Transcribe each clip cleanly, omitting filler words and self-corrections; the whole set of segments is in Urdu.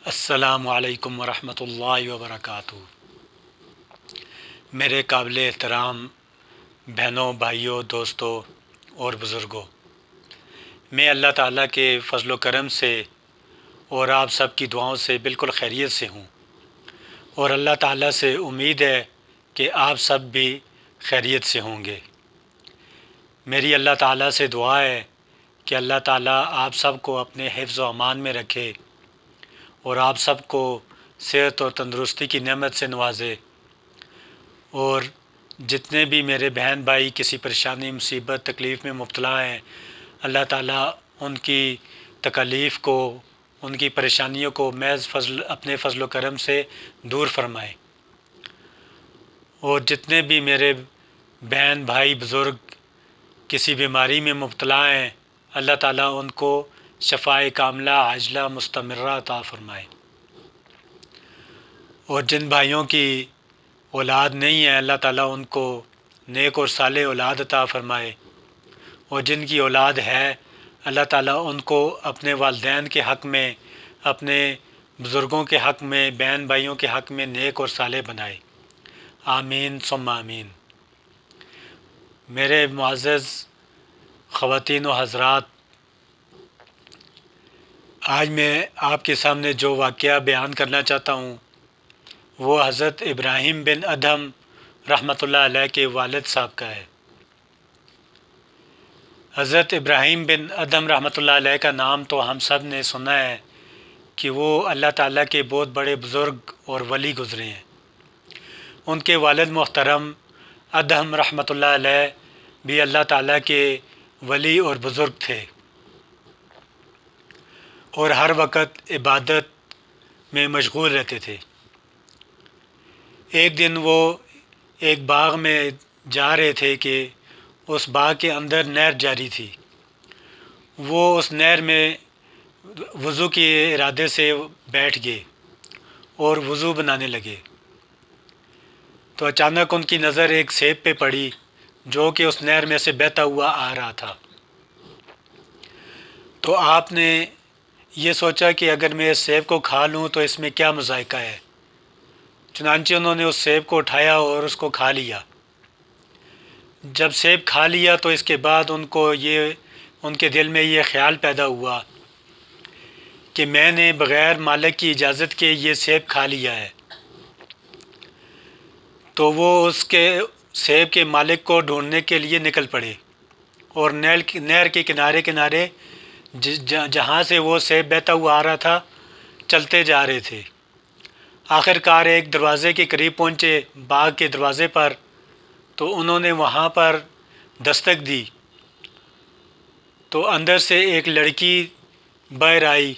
السلام علیکم ورحمۃ اللہ وبرکاتہ۔ میرے قابل احترام بہنوں، بھائیوں، دوستوں اور بزرگوں، میں اللہ تعالیٰ کے فضل و کرم سے اور آپ سب کی دعاؤں سے بالکل خیریت سے ہوں، اور اللہ تعالیٰ سے امید ہے کہ آپ سب بھی خیریت سے ہوں گے۔ میری اللہ تعالیٰ سے دعا ہے کہ اللہ تعالیٰ آپ سب کو اپنے حفظ و امان میں رکھے اور آپ سب کو صحت اور تندرستی کی نعمت سے نوازے، اور جتنے بھی میرے بہن بھائی کسی پریشانی، مصیبت، تکلیف میں مبتلا ہیں، اللہ تعالیٰ ان کی تکالیف کو، ان کی پریشانیوں کو محض اپنے فضل و کرم سے دور فرمائے۔ اور جتنے بھی میرے بہن بھائی بزرگ کسی بیماری میں مبتلا ہیں، اللہ تعالیٰ ان کو شفائے کاملہ عاجلہ مستمرہ عطا فرمائے۔ اور جن بھائیوں کی اولاد نہیں ہے، اللہ تعالیٰ ان کو نیک اور صالح اولاد عطا فرمائے، اور جن کی اولاد ہے، اللہ تعالیٰ ان کو اپنے والدین کے حق میں، اپنے بزرگوں کے حق میں، بہن بھائیوں کے حق میں نیک اور صالح بنائے۔ آمین ثم آمین۔ میرے معزز خواتین و حضرات، آج میں آپ کے سامنے جو واقعہ بیان کرنا چاہتا ہوں وہ حضرت ابراہیم بن ادھم رحمۃ اللہ علیہ کے والد صاحب کا ہے۔ حضرت ابراہیم بن ادھم رحمۃ اللہ علیہ کا نام تو ہم سب نے سنا ہے کہ وہ اللہ تعالیٰ کے بہت بڑے بزرگ اور ولی گزرے ہیں۔ ان کے والد محترم ادھم رحمۃ اللہ علیہ بھی اللہ تعالیٰ کے ولی اور بزرگ تھے، اور ہر وقت عبادت میں مشغول رہتے تھے۔ ایک دن وہ ایک باغ میں جا رہے تھے کہ اس باغ کے اندر نہر جاری تھی۔ وہ اس نہر میں وضو کے ارادے سے بیٹھ گئے اور وضو بنانے لگے، تو اچانک ان کی نظر ایک سیب پہ پڑی جو کہ اس نہر میں سے بہتا ہوا آ رہا تھا۔ تو آپ نے یہ سوچا کہ اگر میں اس سیب کو کھا لوں تو اس میں کیا مذائقہ ہے، چنانچہ انہوں نے اس سیب کو اٹھایا اور اس کو کھا لیا۔ جب سیب کھا لیا تو اس کے بعد ان کے دل میں یہ خیال پیدا ہوا کہ میں نے بغیر مالک کی اجازت کے یہ سیب کھا لیا ہے۔ تو وہ اس کے سیب کے مالک کو ڈھونڈنے کے لیے نکل پڑے، اور نہر کے کنارے کنارے جہاں سے وہ سیب بہتا ہوا آ رہا تھا چلتے جا رہے تھے۔ آخر کار ایک دروازے کے قریب پہنچے، باغ کے دروازے پر، تو انہوں نے وہاں پر دستک دی تو اندر سے ایک لڑکی باہر آئی۔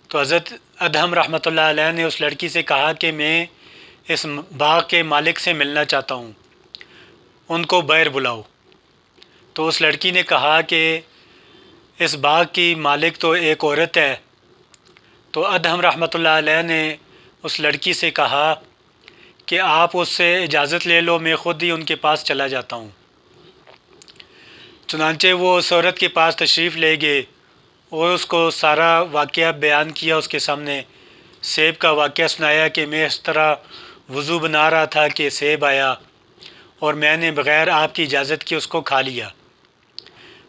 تو حضرت ادھم رحمۃ اللہ علیہ نے اس لڑکی سے کہا کہ میں اس باغ کے مالک سے ملنا چاہتا ہوں، ان کو باہر بلاؤ۔ تو اس لڑکی نے کہا کہ اس باغ کی مالک تو ایک عورت ہے۔ تو ادھم رحمۃ اللہ علیہ نے اس لڑکی سے کہا کہ آپ اس سے اجازت لے لو، میں خود ہی ان کے پاس چلا جاتا ہوں۔ چنانچہ وہ اس عورت کے پاس تشریف لے گئے اور اس کو سارا واقعہ بیان کیا، اس کے سامنے سیب کا واقعہ سنایا کہ میں اس طرح وضو بنا رہا تھا کہ سیب آیا اور میں نے بغیر آپ کی اجازت کے اس کو کھا لیا۔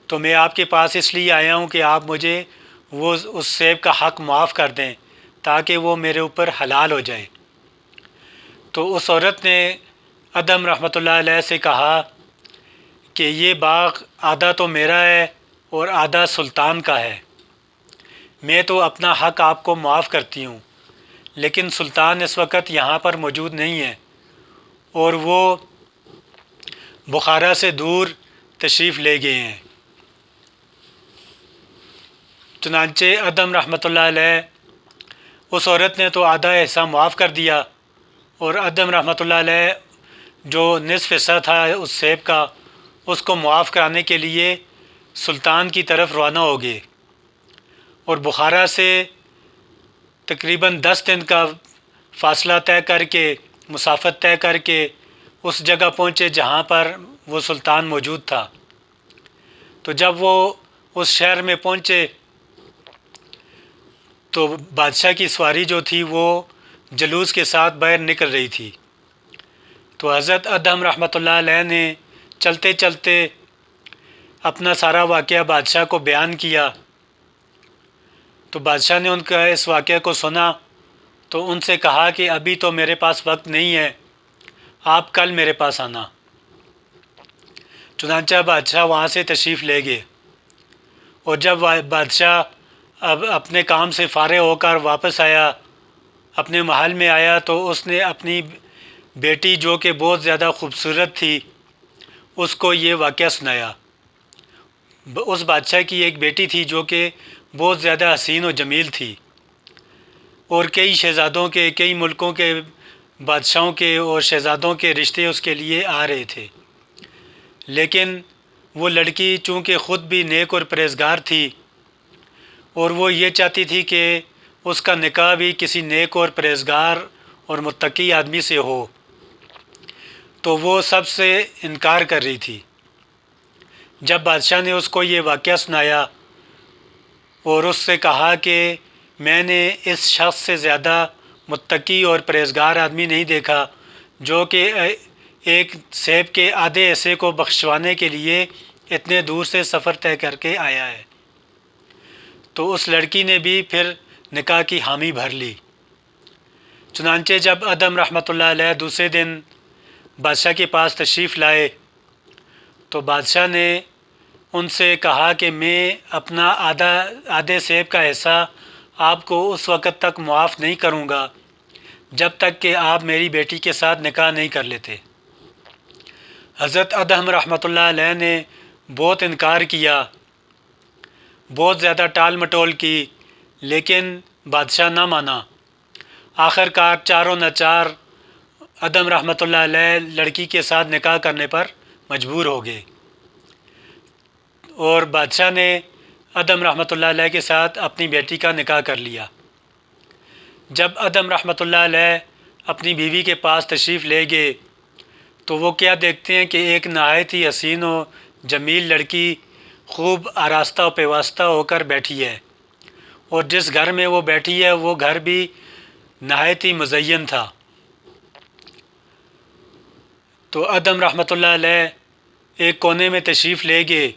تو میں آپ کے پاس اس لیے آیا ہوں کہ آپ مجھے اس سیب کا حق معاف کر دیں تاکہ وہ میرے اوپر حلال ہو جائے۔ تو اس عورت نے ادھم رحمۃ اللہ علیہ سے کہا کہ یہ باغ آدھا تو میرا ہے اور آدھا سلطان کا ہے، میں تو اپنا حق آپ کو معاف کرتی ہوں، لیکن سلطان اس وقت یہاں پر موجود نہیں ہے اور وہ بخارا سے دور تشریف لے گئے ہیں۔ چنانچہ ادھم رحمۃ اللہ علیہ، اس عورت نے تو آدھا حصہ معاف کر دیا، اور ادھم رحمۃ اللہ علیہ جو نصف حصہ تھا اس سیب کا، اس کو معاف کرانے کے لیے سلطان کی طرف روانہ ہو گئے، اور بخارا سے تقریباً 10 دن کا فاصلہ طے کر کے، مسافت طے کر کے اس جگہ پہنچے جہاں پر وہ سلطان موجود تھا۔ تو جب وہ اس شہر میں پہنچے تو بادشاہ کی سواری جو تھی وہ جلوس کے ساتھ باہر نکل رہی تھی۔ تو حضرت ادہم رحمۃ اللہ علیہ نے چلتے چلتے اپنا سارا واقعہ بادشاہ کو بیان کیا۔ تو بادشاہ نے ان کا اس واقعہ کو سنا تو ان سے کہا کہ ابھی تو میرے پاس وقت نہیں ہے، آپ کل میرے پاس آنا۔ چنانچہ بادشاہ وہاں سے تشریف لے گئے، اور جب بادشاہ اب اپنے کام سے فارغ ہو کر واپس آیا، اپنے محل میں آیا، تو اس نے اپنی بیٹی جو کہ بہت زیادہ خوبصورت تھی اس کو یہ واقعہ سنایا۔ اس بادشاہ کی ایک بیٹی تھی جو کہ بہت زیادہ حسین و جمیل تھی، اور کئی شہزادوں کے، کئی ملکوں کے بادشاہوں کے اور شہزادوں کے رشتے اس کے لیے آ رہے تھے، لیکن وہ لڑکی چونکہ خود بھی نیک اور پرہیزگار تھی، اور وہ یہ چاہتی تھی کہ اس کا نکاح بھی کسی نیک اور پرہیزگار اور متقی آدمی سے ہو، تو وہ سب سے انکار کر رہی تھی۔ جب بادشاہ نے اس کو یہ واقعہ سنایا اور اس سے کہا کہ میں نے اس شخص سے زیادہ متقی اور پرہیزگار آدمی نہیں دیکھا جو کہ ایک سیب کے آدھے حصے کو بخشوانے کے لیے اتنے دور سے سفر طے کر کے آیا ہے، تو اس لڑکی نے بھی پھر نکاح کی حامی بھر لی۔ چنانچہ جب ادہم رحمۃ اللہ علیہ دوسرے دن بادشاہ کے پاس تشریف لائے تو بادشاہ نے ان سے کہا کہ میں اپنا آدھے سیب کا حصہ آپ کو اس وقت تک معاف نہیں کروں گا جب تک کہ آپ میری بیٹی کے ساتھ نکاح نہیں کر لیتے۔ حضرت ادہم رحمۃ اللہ علیہ نے بہت انکار کیا، بہت زیادہ ٹال مٹول کی، لیکن بادشاہ نہ مانا۔ آخر کار چاروں ناچار ادہم رحمۃ اللہ علیہ لڑکی کے ساتھ نکاح کرنے پر مجبور ہو گئے، اور بادشاہ نے ادہم رحمۃ اللہ علیہ کے ساتھ اپنی بیٹی کا نکاح کر لیا۔ جب ادہم رحمۃ اللہ علیہ اپنی بیوی کے پاس تشریف لے گئے تو وہ کیا دیکھتے ہیں کہ ایک نہایت ہی حسین و جمیل لڑکی خوب آراستہ و پیوستہ ہو کر بیٹھی ہے، اور جس گھر میں وہ بیٹھی ہے وہ گھر بھی نہایت ہی مزین تھا۔ تو ادہم رحمۃ اللہ علیہ ایک کونے میں تشریف لے گئے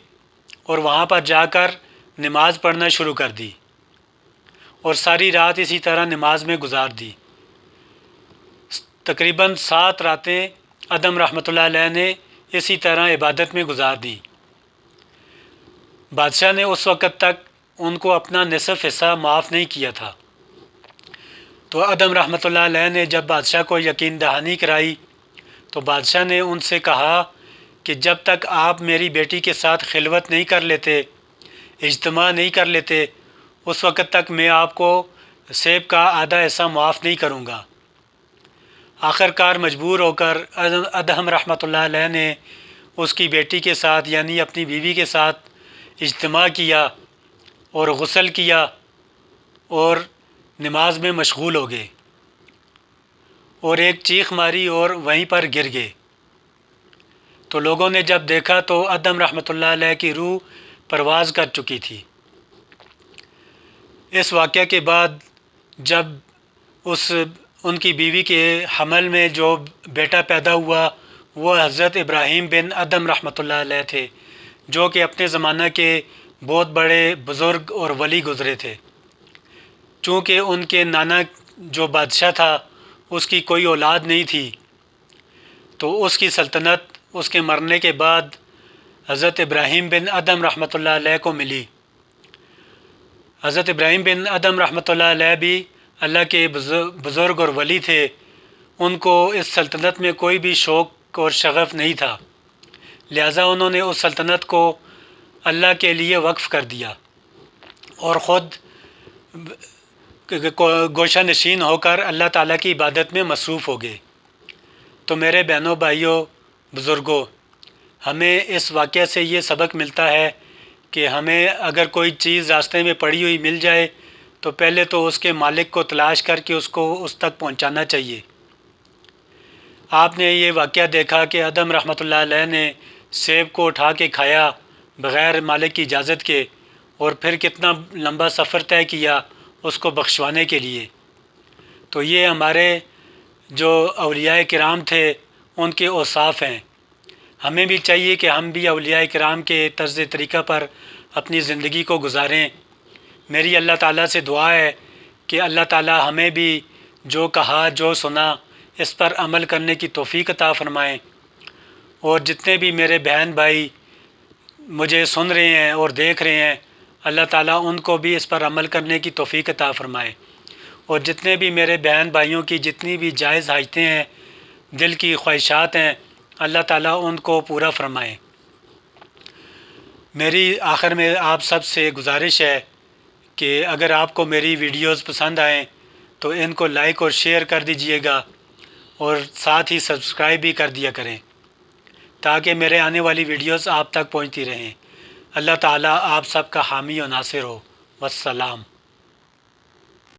اور وہاں پر جا کر نماز پڑھنا شروع کر دی، اور ساری رات اسی طرح نماز میں گزار دی۔ تقریباً 7 راتیں ادہم رحمۃ اللہ علیہ نے اسی طرح عبادت میں گزار دی۔ بادشاہ نے اس وقت تک ان کو اپنا نصف حصہ معاف نہیں کیا تھا۔ تو ادہم رحمۃ اللہ علیہ نے جب بادشاہ کو یقین دہانی کرائی تو بادشاہ نے ان سے کہا کہ جب تک آپ میری بیٹی کے ساتھ خلوت نہیں کر لیتے، اجتماع نہیں کر لیتے، اس وقت تک میں آپ کو سیب کا آدھا حصہ معاف نہیں کروں گا۔ آخر کار مجبور ہو کر ادہم رحمۃ اللہ علیہ نے اس کی بیٹی کے ساتھ یعنی اپنی بیوی کے ساتھ اجتماع کیا اور غسل کیا اور نماز میں مشغول ہو گئے، اور ایک چیخ ماری اور وہیں پر گر گئے۔ تو لوگوں نے جب دیکھا تو ادہم رحمۃ اللہ علیہ کی روح پرواز کر چکی تھی۔ اس واقعہ کے بعد جب ان کی بیوی کے حمل میں جو بیٹا پیدا ہوا وہ حضرت ابراہیم بن ادہم رحمۃ اللہ علیہ تھے، جو کہ اپنے زمانہ کے بہت بڑے بزرگ اور ولی گزرے تھے۔ چونکہ ان کے نانا جو بادشاہ تھا اس کی کوئی اولاد نہیں تھی، تو اس کی سلطنت اس کے مرنے کے بعد حضرت ابراہیم بن ادہم رحمۃ اللہ علیہ کو ملی۔ حضرت ابراہیم بن ادہم رحمۃ اللہ علیہ بھی اللہ کے بزرگ اور ولی تھے، ان کو اس سلطنت میں کوئی بھی شوق اور شغف نہیں تھا، لہٰذا انہوں نے اس سلطنت کو اللہ کے لیے وقف کر دیا اور خود گوشہ نشین ہو کر اللہ تعالیٰ کی عبادت میں مصروف ہو گئے۔ تو میرے بہنوں بھائیوں بزرگوں، ہمیں اس واقعہ سے یہ سبق ملتا ہے کہ ہمیں اگر کوئی چیز راستے میں پڑی ہوئی مل جائے تو پہلے تو اس کے مالک کو تلاش کر کے اس کو اس تک پہنچانا چاہیے۔ آپ نے یہ واقعہ دیکھا کہ ادہم رحمۃ اللہ علیہ نے سیب کو اٹھا کے کھایا بغیر مالک کی اجازت کے، اور پھر کتنا لمبا سفر طے کیا اس کو بخشوانے کے لیے۔ تو یہ ہمارے جو اولیاء کرام تھے ان کے اوصاف ہیں۔ ہمیں بھی چاہیے کہ ہم بھی اولیاء کرام کے طرز طریقہ پر اپنی زندگی کو گزاریں۔ میری اللہ تعالیٰ سے دعا ہے کہ اللہ تعالیٰ ہمیں بھی جو کہا جو سنا اس پر عمل کرنے کی توفیق عطا فرمائیں، اور جتنے بھی میرے بہن بھائی مجھے سن رہے ہیں اور دیکھ رہے ہیں، اللہ تعالیٰ ان کو بھی اس پر عمل کرنے کی توفیق عطا فرمائے، اور جتنے بھی میرے بہن بھائیوں کی جتنی بھی جائز حاجتیں ہیں، دل کی خواہشات ہیں، اللہ تعالیٰ ان کو پورا فرمائے۔ میری آخر میں آپ سب سے گزارش ہے کہ اگر آپ کو میری ویڈیوز پسند آئیں تو ان کو لائک اور شیئر کر دیجئے گا، اور ساتھ ہی سبسکرائب بھی کر دیا کریں تاکہ میرے آنے والی ویڈیوز آپ تک پہنچتی رہیں۔ اللہ تعالیٰ آپ سب کا حامی و ناصر ہو۔ والسلام۔